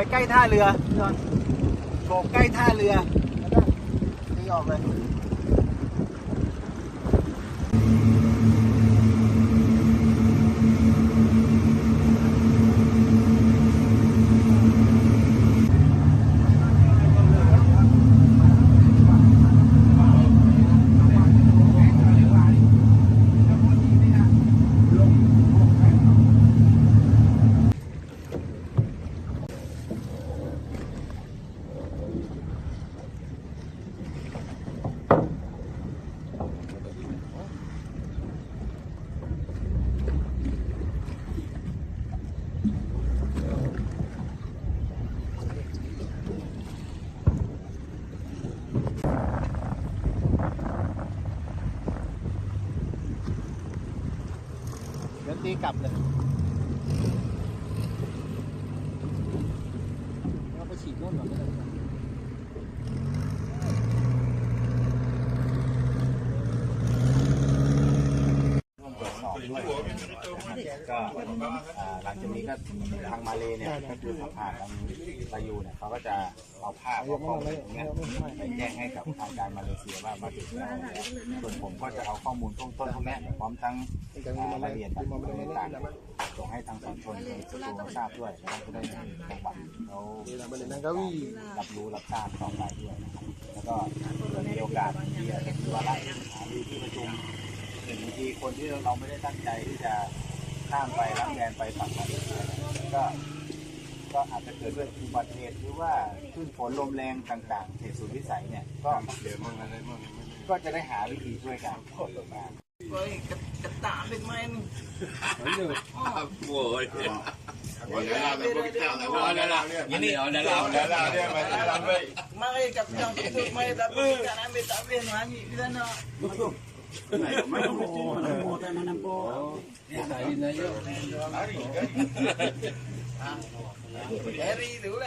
ไปใกล้ท่าเรือพี่นนท์โบกใกล้ท่าเรือแล้วก็ตีออกเลยเดี๋ยวตีกลับเลยเราไปฉีดโน่นก่อนก็ได้ร่วมตรวจสอบด้วยก็หลังจากนี้ก็ทางมาเลเนี่ยก็คือทางผ่านทางตายูเนี่ยเขาก็จะเอาภาพข้อมูลตรงนี้ไปแจ้งให้กับทางการมาเลเซียว่ามาถึงแล้วส่วนผมก็จะเอาข้อมูลต้นพวกนี้พร้อมทั้งรายละเอียดต่างๆส่งให้ทางสอนชนตัวทราบด้วยแล้วก็ได้จังหวัดเขารับรู้รับทราบต่อไปด้วยแล้วก็มีโอกาสที่จะเป็นวาระหารือที่ประชุมบางทีคนที่เราไม่ได้ตั้งใจที่จะข้ามไปรับแดนไปฝั่งมาเลเซียก็อาจจะเกิดด้วยอุบัติเหตุหรือว่าคลื่นฝนลมแรงต่างๆเหตุสุดวิสัยเนี่ยก็จะได้หาวิธีช่วยกันกระตาเป็นไหมโว้ยวันนี้เราเป็นพวกเจ้าแต่ว่าวันนี้เราเนี่ยมาที่เราด้วยมาเลยกับเจ้าทุกไม่แต่เป็นการนั้นเป็นตาเป็นหวานอยู่ที่นั่นเนาะไม่ต้องโอ้โหแต่มันน้ำโป้ใส่ดินเยอะแฮร์รี่ดูแล